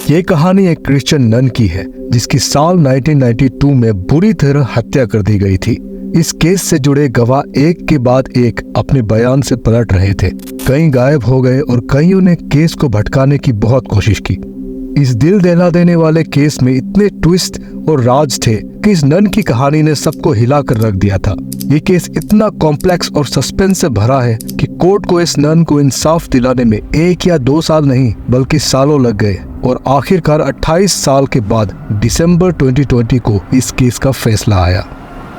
ये कहानी एक क्रिश्चियन नन की है जिसकी साल 1992 में बुरी तरह हत्या कर दी गई थी। इस केस से जुड़े गवाह एक के बाद एक अपने बयान से पलट रहे थे। कई गायब हो गए और कईयों ने केस को भटकाने की बहुत कोशिश की। इस दिल दहला देने वाले केस में इतने ट्विस्ट और राज थे कि इस नन की कहानी ने सबको हिला कर रख दिया था। ये केस इतना कॉम्प्लेक्स और सस्पेंस से भरा है कि कोर्ट को इस नन को इंसाफ दिलाने में 1 या 2 साल नहीं बल्कि सालों लग गए और आखिरकार 28 साल के बाद दिसंबर 2020 को इस केस का फैसला आया।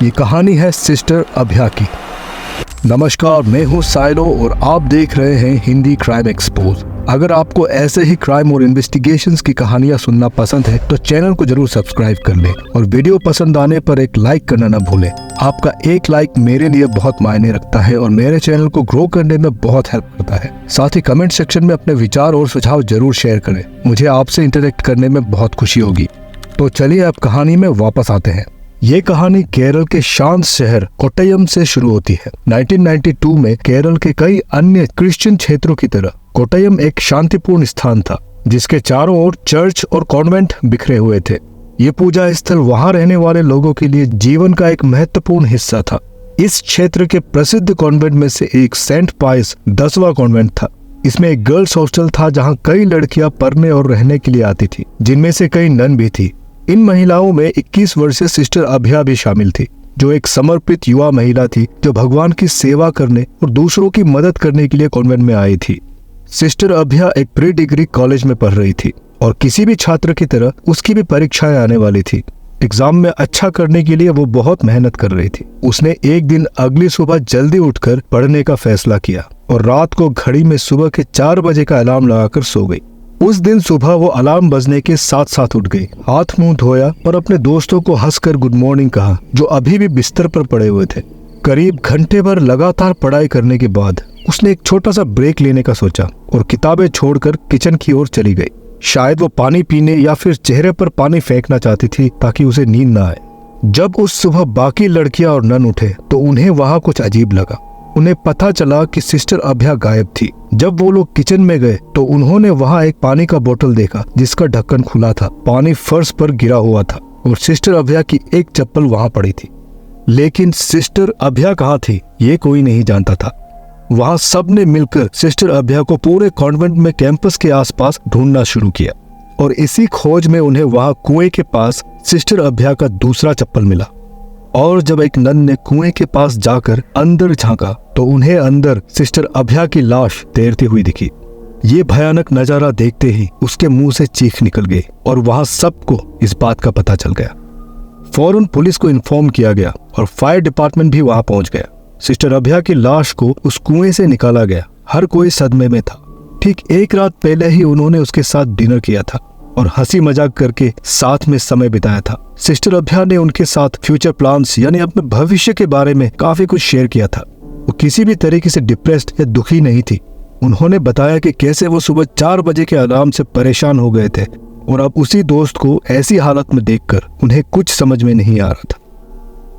ये कहानी है सिस्टर अभया की। नमस्कार, मैं हूँ साइलो और आप देख रहे हैं हिंदी क्राइम एक्सपोज। अगर आपको ऐसे ही क्राइम और इन्वेस्टिगेशंस की कहानियां सुनना पसंद है तो चैनल को जरूर सब्सक्राइब कर लें और वीडियो पसंद आने पर एक लाइक करना न भूलें। आपका एक लाइक मेरे लिए बहुत मायने रखता है और मेरे चैनल को ग्रो करने में बहुत हेल्प करता है। साथ ही कमेंट सेक्शन में अपने विचार और सुझाव जरूर शेयर करें, मुझे आपसे इंटरेक्ट करने में बहुत खुशी होगी। तो चलिए अब कहानी में वापस आते हैं। ये कहानी केरल के शांत शहर कोट्टयम से शुरू होती है। 1992 में केरल के कई अन्य क्रिश्चियन क्षेत्रों की तरह कोट्टयम एक शांतिपूर्ण स्थान था जिसके चारों ओर चर्च और कॉन्वेंट बिखरे हुए थे। ये पूजा स्थल वहां रहने वाले लोगों के लिए जीवन का एक महत्वपूर्ण हिस्सा था। इस क्षेत्र के प्रसिद्ध कॉन्वेंट में से एक सेंट पाइस 10वां कॉन्वेंट था। इसमें एक गर्ल्स हॉस्टल था जहां कई लड़कियां पढ़ने और रहने के लिए आती थी, जिनमें से कई नन भी थी। इन महिलाओं में 21 वर्षीय सिस्टर अभया भी शामिल थी, जो एक समर्पित युवा महिला थी जो भगवान की सेवा करने और दूसरों की मदद करने के लिए कॉन्वेंट में आई थी। सिस्टर अभया एक प्री डिग्री कॉलेज में पढ़ रही थी और किसी भी छात्र की तरह उसकी भी परीक्षाएं आने वाली थी। एग्जाम में अच्छा करने के लिए वो बहुत मेहनत कर रही थी। उसने एक दिन अगली सुबह जल्दी उठकर पढ़ने का फैसला किया और रात को घड़ी में सुबह के 4 बजे का अलार्म लगाकर सो गई। उस दिन सुबह वो अलार्म बजने के साथ साथ उठ गई, हाथ मुंह धोया और अपने दोस्तों को हंसकर गुड मॉर्निंग कहा, जो अभी भी बिस्तर पर पड़े हुए थे। करीब घंटे भर लगातार पढ़ाई करने के बाद उसने एक छोटा सा ब्रेक लेने का सोचा और किताबें छोड़कर किचन की ओर चली गई। शायद वो पानी पीने या फिर चेहरे पर पानी फेंकना चाहती थी ताकि उसे नींद ना आए। जब उस सुबह बाकी लड़कियां और नन उठे तो उन्हें वहां कुछ अजीब लगा। उन्हें पता चला कि सिस्टर अभया गायब थी। जब वो लोग किचन में गए तो उन्होंने वहां एक पानी का बोतल देखा जिसका ढक्कन खुला था। पानी फर्श पर गिरा हुआ था और सिस्टर अभया की एक चप्पल वहां पड़ी थी। लेकिन सिस्टर अभया कहाँ थी ये कोई नहीं जानता था। वहां सब ने मिलकर सिस्टर अभया को पूरे कॉन्वेंट में कैंपस के आसपास ढूंढना शुरू किया और इसी खोज में उन्हें वहां कुएं के पास सिस्टर अभया का दूसरा चप्पल मिला। और जब एक नन ने कुएं के पास जाकर अंदर झांका तो उन्हें अंदर सिस्टर अभया की लाश तैरती हुई दिखी। ये भयानक नजारा देखते ही उसके मुंह से चीख निकल गई और वहां सबको इस बात का पता चल गया। फौरन पुलिस को इन्फॉर्म किया गया और फायर डिपार्टमेंट भी वहां पहुंच गया। सिस्टर अभया की लाश को उस कुएं से निकाला गया। हर कोई सदमे में था। ठीक एक रात पहले ही उन्होंने उसके साथ डिनर किया था और हंसी मजाक करके साथ में समय बिताया था। सिस्टर अभया ने उनके साथ फ्यूचर प्लान्स यानी अपने भविष्य के बारे में काफी कुछ शेयर किया था। वो किसी भी तरीके से डिप्रेस्ड या दुखी नहीं थी। उन्होंने बताया कि कैसे वो सुबह 4 बजे के अलार्म से परेशान हो गए थे और अब उसी दोस्त को ऐसी हालत में देखकर उन्हें कुछ समझ में नहीं आ रहा था।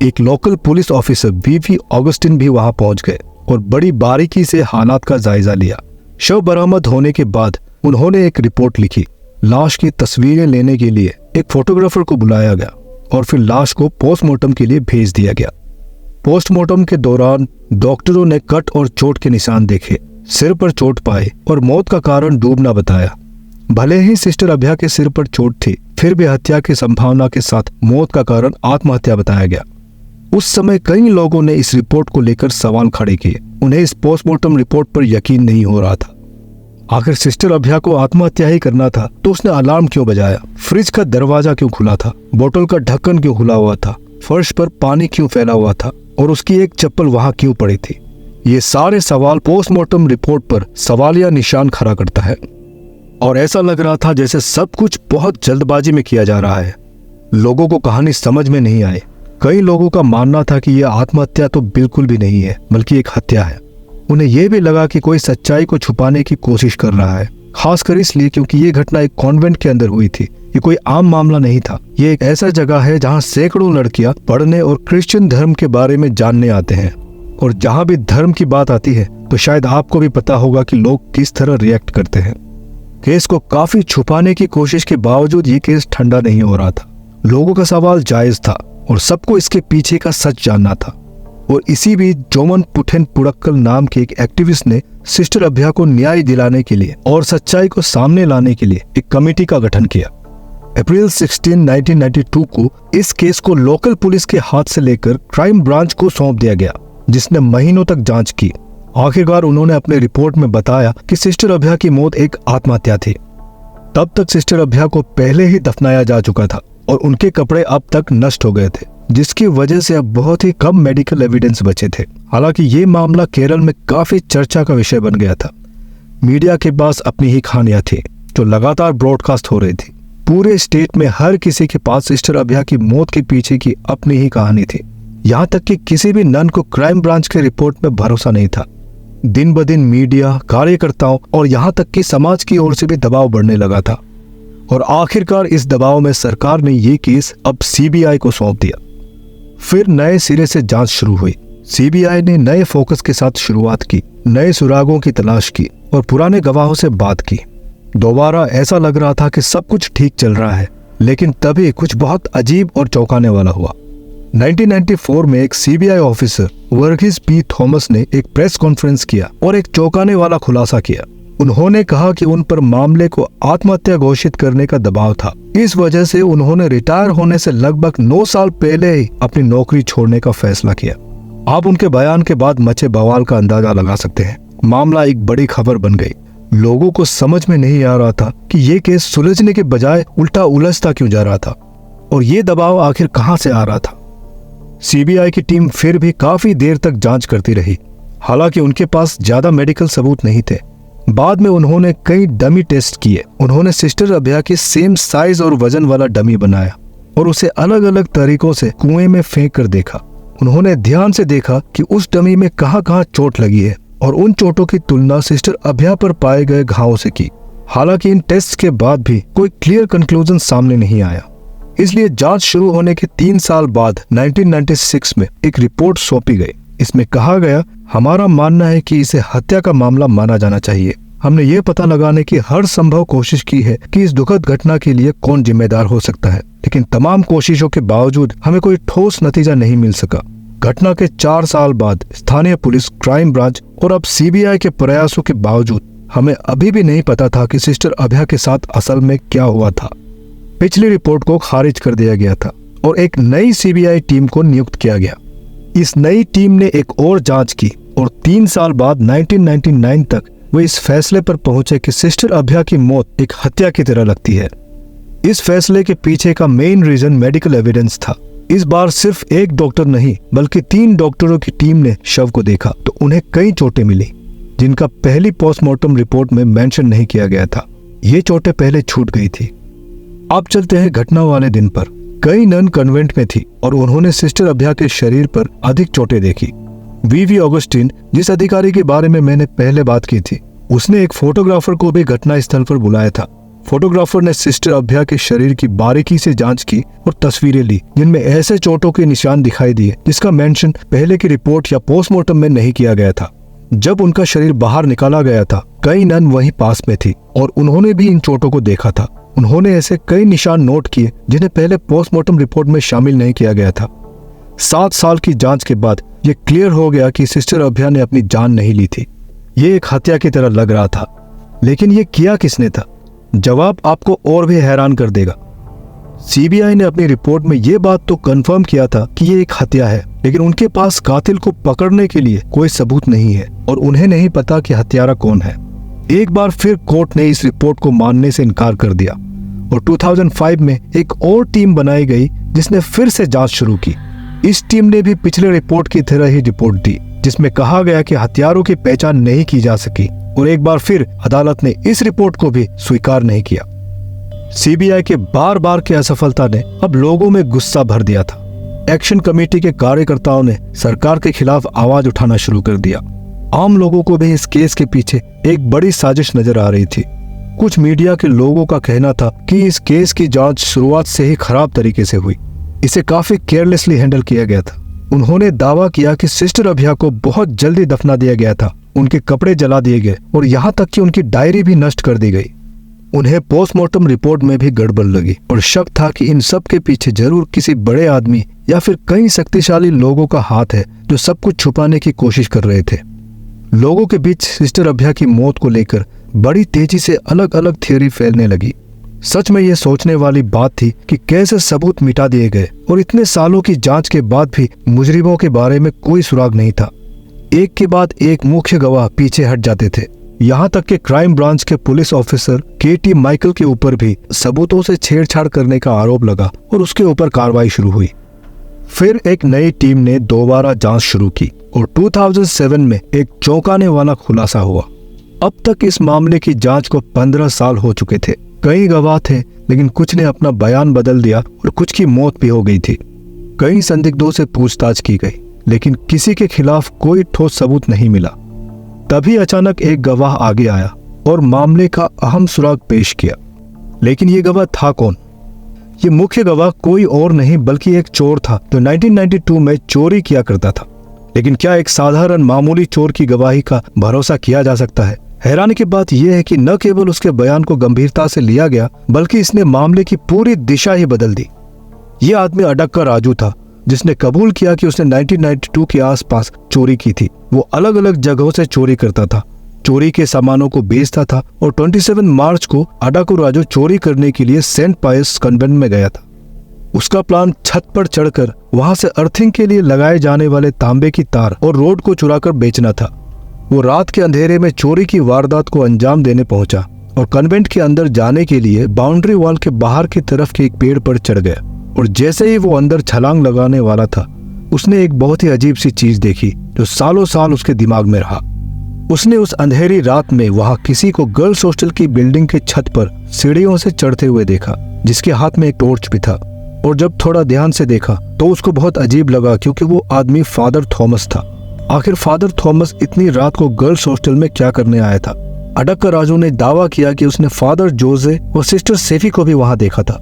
एक लोकल पुलिस ऑफिसर वीवी ऑगस्टिन भी वहां पहुंच गए और बड़ी बारीकी से हालात का जायजा लिया। शव बरामद होने के बाद उन्होंने एक रिपोर्ट लिखी। लाश की तस्वीरें लेने के लिए एक फोटोग्राफर को बुलाया गया और फिर लाश को पोस्टमार्टम के लिए भेज दिया गया। पोस्टमार्टम के दौरान डॉक्टरों ने कट और चोट के निशान देखे, सिर पर चोट पाए और मौत का कारण डूबना बताया। भले ही सिस्टर अभया के सिर पर चोट थी, फिर भी हत्या की संभावना के साथ मौत का कारण आत्महत्या बताया गया। उस समय कई लोगों ने इस रिपोर्ट को लेकर सवाल खड़े किए। उन्हें इस पोस्टमार्टम रिपोर्ट पर यकीन नहीं हो रहा था। आखिर सिस्टर अभया को आत्महत्या ही करना था तो उसने अलार्म क्यों बजाया? फ्रिज का दरवाजा क्यों खुला था? बोतल का ढक्कन क्यों खुला हुआ था? फर्श पर पानी क्यों फैला हुआ था? और उसकी एक चप्पल वहां क्यों पड़ी थी? ये सारे सवाल पोस्टमार्टम रिपोर्ट पर सवालिया निशान खड़ा करता है और ऐसा लग रहा था जैसे सब कुछ बहुत जल्दबाजी में किया जा रहा है। लोगों को कहानी समझ में नहीं आई। कई लोगों का मानना था कि यह आत्महत्या तो बिल्कुल भी नहीं है बल्कि एक हत्या है। उन्हें यह भी लगा कि कोई सच्चाई को छुपाने की कोशिश कर रहा है, खासकर इसलिए क्योंकि ये घटना एक कॉन्वेंट के अंदर हुई थी। ये कोई आम मामला नहीं था। ये एक ऐसा जगह है जहाँ सैकड़ों लड़कियां पढ़ने और क्रिश्चियन धर्म के बारे में जानने आते हैं और जहाँ भी धर्म की बात आती है तो शायद आपको भी पता होगा कि लोग किस तरह रिएक्ट करते हैं। केस को काफी छुपाने की कोशिश के बावजूद ये केस ठंडा नहीं हो रहा था। लोगों का सवाल जायज था और सबको इसके पीछे का सच जानना था। और इसी बीच जोमन पुठेन पुड़क्कल नाम के एक एक्टिविस्ट ने सिस्टर अभया को न्याय दिलाने के लिए और सच्चाई को सामने लाने के लिए एक कमेटी का गठन किया। अप्रैल 16, 1992 को इस केस को लोकल पुलिस के हाथ से लेकर क्राइम ब्रांच को सौंप दिया गया, जिसने महीनों तक जांच की। आखिरकार उन्होंने अपने रिपोर्ट में बताया कि सिस्टर अभया की मौत एक आत्महत्या थी। तब तक सिस्टर अभया को पहले ही दफनाया जा चुका था और उनके कपड़े अब तक नष्ट हो गए थे, जिसकी वजह से अब बहुत ही कम मेडिकल एविडेंस बचे थे। हालांकि ये मामला केरल में काफी चर्चा का विषय बन गया था। मीडिया के पास अपनी ही कहानियां थी जो लगातार ब्रॉडकास्ट हो रही थी। पूरे स्टेट में हर किसी के पास सिस्टर अभया की मौत के पीछे की अपनी ही कहानी थी। यहाँ तक कि किसी भी नन को क्राइम ब्रांच के रिपोर्ट में भरोसा नहीं था। दिन ब दिन मीडिया, कार्यकर्ताओं और यहाँ तक कि समाज की ओर से भी दबाव बढ़ने लगा था और आखिरकार इस दबाव में सरकार ने ये केस अब सीबीआई को सौंप दिया। फिर नए सिरे से जांच शुरू हुई। सीबीआई ने नए फोकस के साथ शुरुआत की, नए सुरागों की तलाश की और पुराने गवाहों से बात की। दोबारा ऐसा लग रहा था कि सब कुछ ठीक चल रहा है, लेकिन तभी कुछ बहुत अजीब और चौंकाने वाला हुआ। 1994 में एक CBI officer Varghese P Thomas ने एक प्रेस कॉन्फ्रेंस किया और एक चौंकाने वाला खुलासा किया। उन्होंने कहा कि उन पर मामले को आत्महत्या घोषित करने का दबाव था। इस वजह से उन्होंने रिटायर होने से लगभग 9 साल पहले ही अपनी नौकरी छोड़ने का फैसला किया। आप उनके बयान के बाद मचे बवाल का अंदाजा लगा सकते हैं। मामला एक बड़ी खबर बन गई। लोगों को समझ में नहीं आ रहा था कि ये केस सुलझने के बजाय उल्टा उलझता क्यों जा रहा था और ये दबाव आखिर कहां से आ रहा था। सीबीआई की टीम फिर भी काफी देर तक जांच करती रही। हालांकि उनके पास ज्यादा मेडिकल सबूत नहीं थे। बाद में उन्होंने कई डमी टेस्ट किए। उन्होंने सिस्टर अभया के सेम साइज और वजन वाला डमी बनाया और उसे अलग अलग तरीकों से कुएं में फेंक कर देखा। उन्होंने ध्यान से देखा कि उस डमी में कहां-कहां चोट लगी है और उन चोटों की तुलना सिस्टर अभया पर पाए गए घावों से की। हालांकि इन टेस्ट के बाद भी कोई क्लियर कंक्लूजन सामने नहीं आया। इसलिए जांच शुरू होने के 3 साल बाद 1996 में एक रिपोर्ट सौंपी गई। इसमें कहा गया, हमारा मानना है कि इसे हत्या का मामला माना जाना चाहिए। हमने ये पता लगाने की हर संभव कोशिश की है कि इस दुखद घटना के लिए कौन जिम्मेदार हो सकता है, लेकिन तमाम कोशिशों के बावजूद हमें कोई ठोस नतीजा नहीं मिल सका। घटना के 4 साल बाद स्थानीय पुलिस, क्राइम ब्रांच और अब सीबीआई के प्रयासों के बावजूद हमें अभी भी नहीं पता था कि सिस्टर अभया के साथ असल में क्या हुआ था। पिछली रिपोर्ट को खारिज कर दिया गया था और एक नई सीबीआई टीम को नियुक्त किया गया। इस नई टीम ने एक और जांच की और 3 साल बाद 1999 तक वो इस फैसले पर पहुंचे कि सिस्टर अभया की मौत एक हत्या की तरह लगती है। इस फैसले के पीछे का मेन रीजन मेडिकल एविडेंस था। इस बार सिर्फ एक डॉक्टर नहीं बल्कि 3 डॉक्टरों की टीम ने शव को देखा तो उन्हें कई चोटें मिली, जिनका पहली पोस्टमार्टम रिपोर्ट में मेंशन नहीं किया गया था। ये चोटें पहले छूट गई थी। अब चलते हैं घटना वाले दिन पर। कई नन कन्वेंट में थी और उन्होंने सिस्टर अभया के शरीर पर अधिक चोटें देखी। वीवी ऑगस्टिन, जिस अधिकारी के बारे में मैंने पहले बात की थी, उसने एक फोटोग्राफर को भी घटना स्थल पर बुलाया था। फोटोग्राफर ने सिस्टर अभया के शरीर की बारीकी से जांच की और तस्वीरें ली जिनमें ऐसे चोटों के निशान दिखाई दिए जिसका मेंशन पहले की रिपोर्ट या पोस्टमार्टम में नहीं किया गया था। जब उनका शरीर बाहर निकाला गया था, कई नन वहीं पास में थी और उन्होंने भी इन चोटों को देखा था। उन्होंने ऐसे कई निशान नोट किए जिन्हें पहले पोस्टमार्टम रिपोर्ट में शामिल नहीं किया गया था। 7 साल की जांच के बाद ये क्लियर हो गया कि सिस्टर अभया ने अपनी जान नहीं ली थी। ये एक हत्या की तरह लग रहा था, लेकिन ये किया किसने था? जवाब आपको और भी हैरान कर देगा। सीबीआई ने अपनी रिपोर्ट में ये बात तो कंफर्म किया था कि ये एक हत्या है, लेकिन उनके पास कातिल को पकड़ने के लिए कोई सबूत नहीं है और उन्हें नहीं पता कि हत्यारा कौन है। एक बार फिर कोर्ट ने इस रिपोर्ट को मानने से इनकार कर दिया और 2005 में एक और टीम बनाई गई जिसने फिर से जांच शुरू की। इस टीम ने भी पिछले रिपोर्ट की तरह ही रिपोर्ट दी जिसमें कहा गया कि हत्यारों की पहचान नहीं की जा सकी और एक बार फिर अदालत ने इस रिपोर्ट को भी स्वीकार नहीं किया। सीबीआई के बार बार की असफलता ने अब लोगों में गुस्सा भर दिया था। एक्शन कमेटी के कार्यकर्ताओं ने सरकार के खिलाफ आवाज उठाना शुरू कर दिया। आम लोगों को भी इस केस के पीछे एक बड़ी साजिश नजर आ रही थी। कुछ मीडिया के लोगों का कहना था कि इस केस की जांच शुरुआत से ही खराब तरीके से हुई, इसे काफी केयरलेसली हैंडल किया गया था। उन्होंने दावा किया कि सिस्टर अभया को बहुत जल्दी दफना दिया गया था उनके कपड़े जला दिए गए और यहाँ तक कि उनकी डायरी भी नष्ट कर दी गई। उन्हें पोस्टमार्टम रिपोर्ट में भी गड़बड़ लगी और शक था कि इन सब के पीछे जरूर किसी बड़े आदमी या फिर कई शक्तिशाली लोगों का हाथ है जो सब कुछ छुपाने की कोशिश कर रहे थे। लोगों के बीच सिस्टर अभया की मौत को लेकर बड़ी तेजी से अलग अलग थ्योरी फैलने लगी। सच में यह सोचने वाली बात थी कि कैसे सबूत मिटा दिए गए और इतने सालों की जांच के बाद भी मुजरिमों के बारे में कोई सुराग नहीं था। एक के बाद एक मुख्य गवाह पीछे हट जाते थे। यहाँ तक कि क्राइम ब्रांच के पुलिस ऑफिसर केटी माइकल के ऊपर भी सबूतों से छेड़छाड़ करने का आरोप लगा और उसके ऊपर कार्रवाई शुरू हुई। फिर एक नई टीम ने दोबारा जांच शुरू की और 2007 में एक चौंकाने वाला खुलासा हुआ। अब तक इस मामले की जांच को 15 साल हो चुके थे। कई गवाह थे, लेकिन कुछ ने अपना बयान बदल दिया और कुछ की मौत भी हो गई थी। कई संदिग्धों से पूछताछ की गई, लेकिन किसी के खिलाफ कोई ठोस सबूत नहीं मिला। तभी अचानक एक गवाह आगे आया और मामले का अहम सुराग पेश किया। लेकिन ये गवाह था कौन? ये मुख्य गवाह कोई और नहीं बल्कि एक चोर था जो 1992 में चोरी किया करता था। लेकिन क्या एक साधारण मामूली चोर की गवाही का भरोसा किया जा सकता है? हैरानी की बात यह है कि न केवल उसके बयान को गंभीरता से लिया गया, बल्कि इसने मामले की पूरी दिशा ही बदल दी। यह आदमी अडक्का राजू था, जिसने कबूल किया कि उसने 1992 के आसपास चोरी की थी। वो अलग अलग जगहों से चोरी करता था, चोरी के सामानों को बेचता था और 27 मार्च को अडाकू राजू चोरी करने के लिए सेंट पायस कन्वेंट में गया था। उसका प्लान छत पर चढ़कर वहां से अर्थिंग के लिए लगाए जाने वाले तांबे की तार और रोड को चुराकर बेचना था। वो रात के अंधेरे में चोरी की वारदात को अंजाम देने पहुंचा और कन्वेंट के अंदर जाने के लिए बाउंड्री वॉल के बाहर की तरफ के एक पेड़ पर चढ़ गया। और जैसे ही वो अंदर छलांग लगाने वाला था, उसने एक बहुत ही अजीब सी चीज देखी जो सालों साल उसके दिमाग में रहा। उसने उस अंधेरी रात में वहां किसी को गर्ल्स हॉस्टल की बिल्डिंग के छत पर सीढ़ियों से चढ़ते हुए देखा, जिसके हाथ में एक टॉर्च भी था। और जब थोड़ा ध्यान से देखा तो उसको बहुत अजीब लगा, क्योंकि वो आदमी फादर थॉमस था। आखिर फादर थॉमस इतनी रात को गर्ल्स हॉस्टल में क्या करने आया था? अडक्का राजू ने दावा किया कि उसने फादर जोजे और सिस्टर सेफी को भी वहां देखा था।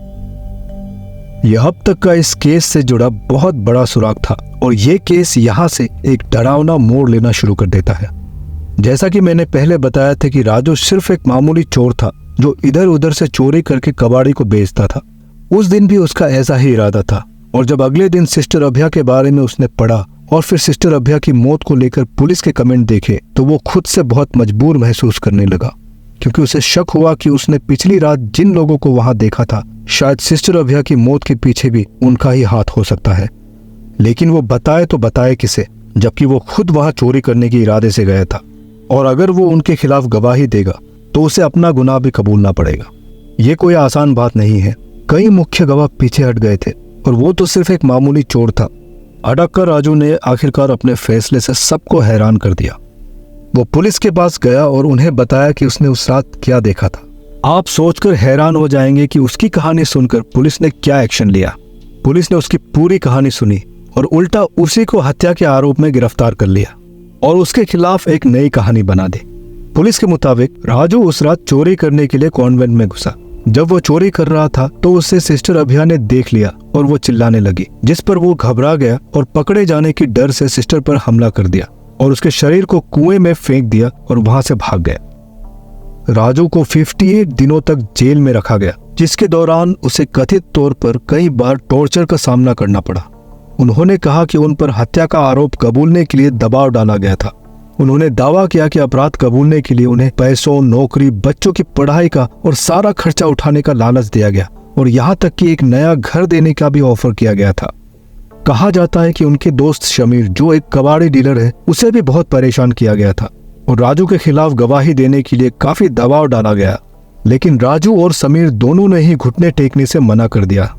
यह अब तक का इस केस से जुड़ा बहुत बड़ा सुराग था और ये केस यहाँ से एक डरावना मोड़ लेना शुरू कर देता है। जैसा कि मैंने पहले बताया था कि राजू सिर्फ एक मामूली चोर था जो इधर उधर से चोरी करके कबाड़ी को बेचता था। उस दिन भी उसका ऐसा ही इरादा था। और जब अगले दिन सिस्टर अभया के बारे में उसने पढ़ा और फिर सिस्टर अभया की मौत को लेकर पुलिस के कमेंट देखे, तो वो खुद से बहुत मजबूर महसूस करने लगा, क्योंकि उसे शक हुआ कि उसने पिछली रात जिन लोगों को वहां देखा था, शायद सिस्टर अभया की मौत के पीछे भी उनका ही हाथ हो सकता है। लेकिन वो बताए तो बताए किसे, जबकि वो खुद वहां चोरी करने के इरादे से गया था। और अगर वो उनके खिलाफ गवाही देगा तो उसे अपना गुनाह भी कबूलना पड़ेगा। ये कोई आसान बात नहीं है। कई मुख्य गवाह पीछे हट गए थे और वो तो सिर्फ एक मामूली चोर था। अडक्का राजू ने आखिरकार अपने फैसले से सबको हैरान कर दिया। वो पुलिस के पास गया और उन्हें बताया कि उसने उस रात क्या देखा था। आप सोचकर हैरान हो जाएंगे कि उसकी कहानी सुनकर पुलिस ने क्या एक्शन लिया। पुलिस ने उसकी पूरी कहानी सुनी और उल्टा उसी को हत्या के आरोप में गिरफ्तार कर लिया और उसके खिलाफ एक नई कहानी बना दी। पुलिस के मुताबिक राजू उस रात चोरी करने के लिए कॉन्वेंट में घुसा। जब वो चोरी कर रहा था तो उसे सिस्टर अभया ने देख लिया और वो चिल्लाने लगी, जिस पर वो घबरा गया और पकड़े जाने की डर से सिस्टर पर हमला कर दिया और उसके शरीर को कुएं में फेंक दिया और वहां से भाग गया। राजू को 58 दिनों तक जेल में रखा गया, जिसके दौरान उसे कथित तौर पर कई बार टॉर्चर का सामना करना पड़ा। उन्होंने कहा कि उन पर हत्या का आरोप कबूलने के लिए दबाव डाला गया था। उन्होंने दावा किया कि अपराध कबूलने के लिए उन्हें पैसों, नौकरी, बच्चों की पढ़ाई का और सारा खर्चा उठाने का लालच दिया गया और यहाँ तक कि एक नया घर देने का भी ऑफर किया गया था। कहा जाता है कि उनके दोस्त शमीर, जो एक कबाड़ी डीलर है, उसे भी बहुत परेशान किया गया था और राजू के खिलाफ गवाही देने के लिए काफी दबाव डाला गया। लेकिन राजू और समीर दोनों ने ही घुटने टेकने से मना कर दिया।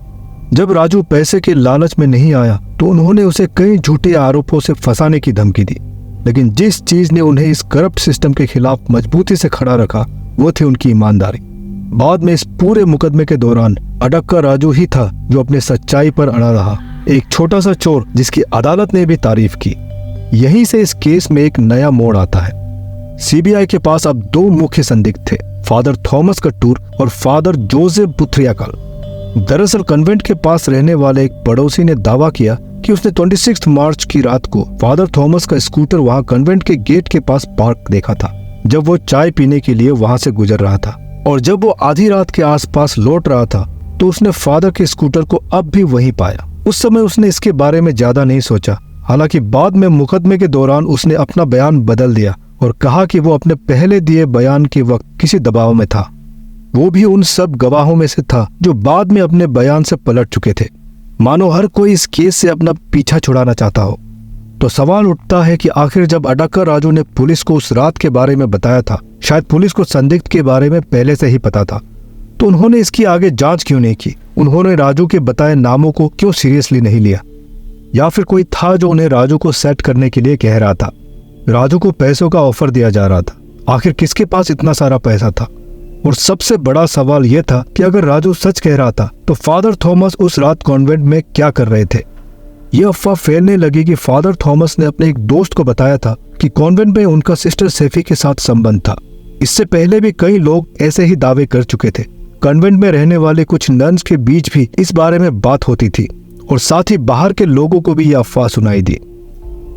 जब राजू पैसे के लालच में नहीं आया तो उन्होंने उसे कई झूठे आरोपों से फंसाने की धमकी दी। लेकिन जिस चीज ने उन्हें इस करप्ट सिस्टम के खिलाफ मजबूती से खड़ा रखा वो थी उनकी ईमानदारी। बाद में इस पूरे मुकदमे के दौरान अडक्का राजू ही था जो अपने सच्चाई पर अड़ा रहा, एक छोटा सा चोर जिसकी अदालत ने भी तारीफ की। यहीं से इस केस में एक नया मोड़ आता है। सीबीआई के पास अब दो मुख्य संदिग्ध थे, फादर थॉमस कट्टूर और फादर जोसेफ बुथ्रियाकाल। दरअसल कन्वेंट के पास रहने वाले एक पड़ोसी ने दावा किया कि उसने 26 मार्च की रात को फादर थॉमस का स्कूटर वहां कन्वेंट के गेट के पास पार्क देखा था, जब वो चाय पीने के लिए वहां से गुजर रहा था। और जब वो आधी रात के आसपास लौट रहा था तो उसने फादर के स्कूटर को अब भी वहीं पाया। उस समय उसने इसके बारे में ज्यादा नहीं सोचा। हालांकि बाद में मुकदमे के दौरान उसने अपना बयान बदल दिया और कहा कि वो अपने पहले दिए बयान के वक्त किसी दबाव में था। वो भी उन सब गवाहों में से था जो बाद में अपने बयान से पलट चुके थे, मानो हर कोई इस केस से अपना पीछा छुड़ाना चाहता हो। तो सवाल उठता है कि आखिर जब अडक्कर राजू ने पुलिस को उस रात के बारे में बताया था, शायद पुलिस को संदिग्ध के बारे में पहले से ही पता था, तो उन्होंने इसकी आगे जांच क्यों नहीं की? उन्होंने राजू के बताए नामों को क्यों सीरियसली नहीं लिया? या फिर कोई था जो उन्हें राजू को सेट करने के लिए कह रहा था? राजू को पैसों का ऑफर दिया जा रहा था। आखिर किसके पास इतना सारा पैसा था? और सबसे बड़ा सवाल यह था कि अगर राजू सच कह रहा था तो फादर थॉमस उस रात कॉन्वेंट में क्या कर रहे थे? यह अफवाह फैलने लगी कि फादर थॉमस ने अपने एक दोस्त को बताया था कि कॉन्वेंट में उनका सिस्टर सेफी के साथ संबंध था। इससे पहले भी कई लोग ऐसे ही दावे कर चुके थे। कॉन्वेंट में रहने वाले कुछ नन्स के बीच भी इस बारे में बात होती थी और साथ ही बाहर के लोगों को भी यह अफवाह सुनाई दी।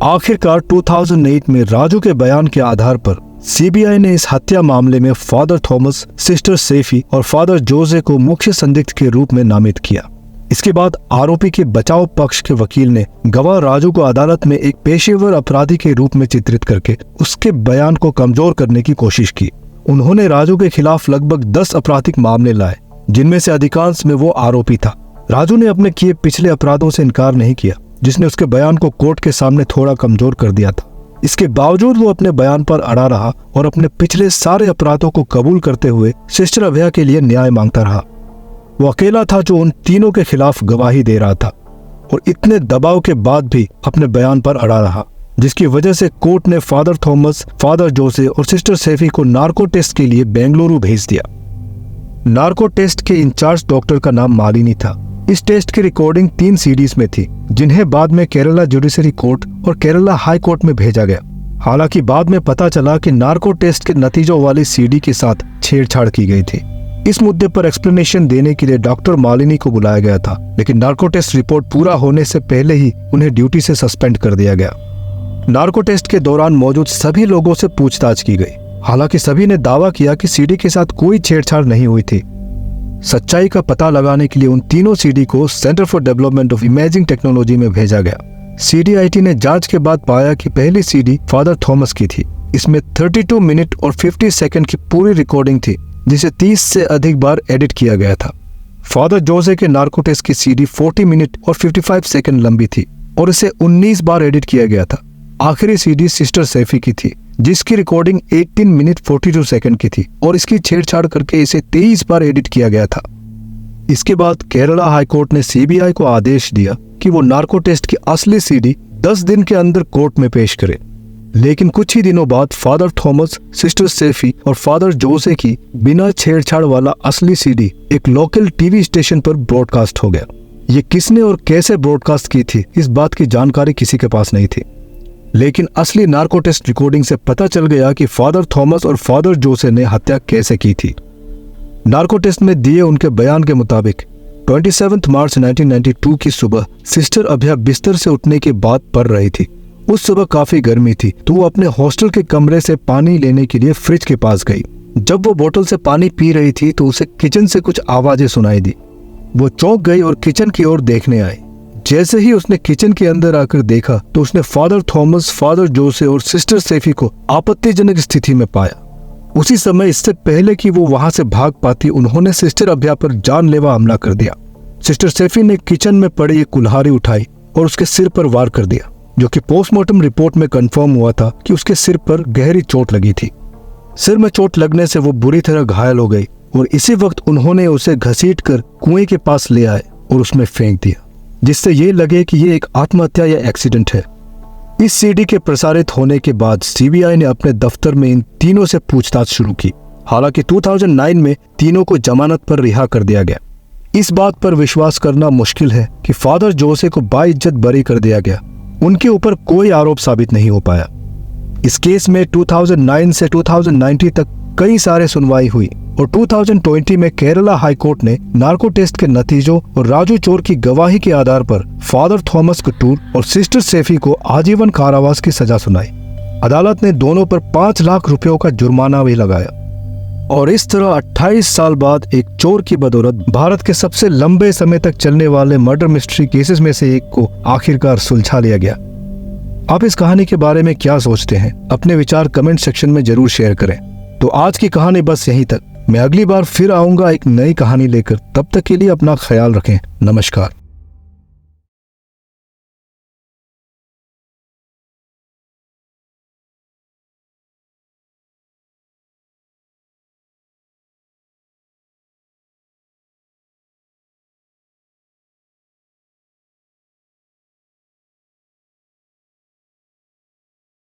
आखिरकार 2008 में राजू के बयान के आधार पर सीबीआई ने इस हत्या मामले में फादर थॉमस, सिस्टर सेफी और फादर जोसे को मुख्य संदिग्ध के रूप में नामित किया। इसके बाद आरोपी के बचाव पक्ष के वकील ने गवाह राजू को अदालत में एक पेशेवर अपराधी के रूप में चित्रित करके उसके बयान को कमजोर करने की कोशिश की। उन्होंने राजू के खिलाफ लगभग 10 आपराधिक मामले लाए, जिनमें से अधिकांश में वो आरोपी था। राजू ने अपने किए पिछले अपराधों से इनकार नहीं किया, जिसने उसके बयान को कोर्ट के सामने थोड़ा कमजोर कर दिया था। इसके बावजूद वो अपने बयान पर अड़ा रहा और अपने पिछले सारे अपराधों को कबूल करते हुए सिस्टर अभया के लिए न्याय मांगता रहा। वो अकेला था जो उन तीनों के खिलाफ गवाही दे रहा था और इतने दबाव के बाद भी अपने बयान पर अड़ा रहा, जिसकी वजह से कोर्ट ने फादर थॉमस, फादर जोसे और सिस्टर सेफी को नार्को टेस्ट के लिए बेंगलुरु भेज दिया। नार्को टेस्ट के इंचार्ज डॉक्टर का नाम मालिनी था। इस टेस्ट की रिकॉर्डिंग 3 सीडीज में थी, जिन्हें बाद में केरला जुडिशरी कोर्ट और केरला हाई कोर्ट में भेजा गया। हालांकि बाद में पता चला कि नार्को टेस्ट के नतीजों वाली सीडी के साथ छेड़छाड़ की गई थी। इस मुद्दे पर एक्सप्लेनेशन देने के लिए डॉक्टर मालिनी को बुलाया गया था, लेकिन नार्को टेस्ट रिपोर्ट पूरा होने से पहले ही उन्हें ड्यूटी से सस्पेंड कर दिया गया। नार्को टेस्ट के दौरान मौजूद सभी लोगों से पूछताछ की गई। हालांकि सभी ने दावा किया कि सीडी के साथ कोई छेड़छाड़ नहीं हुई थी। सच्चाई का पता लगाने के लिए उन तीनों सीडी को centre for development of imaging technology में भेजा गया। सीडीआईटी ने जांच के बाद पाया कि पहली सीडी फादर थॉमस की थी। इसमें 32 मिनट और 50 सेकंड की पूरी रिकॉर्डिंग थी, जिसे 30 से अधिक बार एडिट किया गया था। फादर जोसे के नार्को टेस्ट की सीडी 40 मिनट और 55 सेकंड लंबी थी और इसे 19 बार एडिट किया गया था। आखिरी सीडी सिस्टर सेफी की थी, जिसकी रिकॉर्डिंग 18 मिनट 42 सेकंड की थी और इसकी छेड़छाड़ करके इसे 23 बार एडिट किया गया था। इसके बाद केरला हाई कोर्ट ने सीबीआई को आदेश दिया कि वो नार्को टेस्ट की असली सीडी 10 दिन के अंदर कोर्ट में पेश करे। लेकिन कुछ ही दिनों बाद फादर थॉमस, सिस्टर सेफी और फादर जोसे की बिना छेड़छाड़ वाला असली सीडी एक लोकल टीवी स्टेशन पर ब्रॉडकास्ट हो गया। ये किसने और कैसे ब्रॉडकास्ट की थी, इस बात की जानकारी किसी के पास नहीं थी। लेकिन असली नार्को टेस्ट रिकॉर्डिंग से पता चल गया कि फादर थॉमस और फादर जोसे ने हत्या कैसे की थी। नार्को टेस्ट में दिए उनके बयान के मुताबिक 27 मार्च 1992 की सुबह सिस्टर अभया बिस्तर से उठने के बाद पढ़ रही थी। उस सुबह काफी गर्मी थी, तो वो अपने हॉस्टल के कमरे से पानी लेने के लिए फ्रिज के पास गई। जब वो बोतल से पानी पी रही थी तो उसे किचन से कुछ आवाजें सुनाई दी। वो चौंक गई और किचन की ओर देखने आई। जैसे ही उसने किचन के अंदर आकर देखा तो उसने फादर थॉमस, फादर जोसे और सिस्टर सेफी को आपत्तिजनक स्थिति में पाया। उसी समय, इससे पहले कि वो वहां से भाग पाती, उन्होंने सिस्टर अभया पर जानलेवा हमला कर दिया। सिस्टर सेफी ने किचन में पड़ी एक कुल्हाड़ी उठाई और उसके सिर पर वार कर दिया, जो कि पोस्टमार्टम रिपोर्ट में कंफर्म हुआ था कि उसके सिर पर गहरी चोट लगी थी। सिर में चोट लगने से वो बुरी तरह घायल हो गई और इसी वक्त उन्होंने उसे घसीटकर कुएं के पास ले आए और उसमें फेंक दिया, जिससे ये लगे कि ये एक आत्महत्या या एक्सीडेंट है। इस सीडी के प्रसारित होने के बाद सीबीआई ने अपने दफ्तर में इन तीनों से पूछताछ शुरू की। हालांकि 2009 में तीनों को जमानत पर रिहा कर दिया गया। इस बात पर विश्वास करना मुश्किल है कि फादर जोसे को बाइज्जत बरी कर दिया गया। उनके ऊपर कोई आरोप साबित नहीं हो पाया। इस केस में 2009 से 2019 तक कई सारे सुनवाई हुई, और 2020 में केरला हाई कोर्ट ने नार्को टेस्ट के नतीजों और राजू चोर की गवाही के आधार पर फादर थॉमस कटूर और सिस्टर सेफी को आजीवन कारावास की सजा सुनाई। अदालत ने दोनों पर 5 लाख रुपयों का जुर्माना भी लगाया और इस तरह 28 साल बाद एक चोर की बदौलत भारत के सबसे लंबे समय तक चलने वाले मर्डर मिस्ट्री केसेस में से एक को आखिरकार सुलझा लिया गया। आप इस कहानी के बारे में क्या सोचते हैं? अपने विचार कमेंट सेक्शन में जरूर शेयर करें। तो आज की कहानी बस यहीं तक। मैं अगली बार फिर आऊंगा एक नई कहानी लेकर। तब तक के लिए अपना ख्याल रखें। नमस्कार।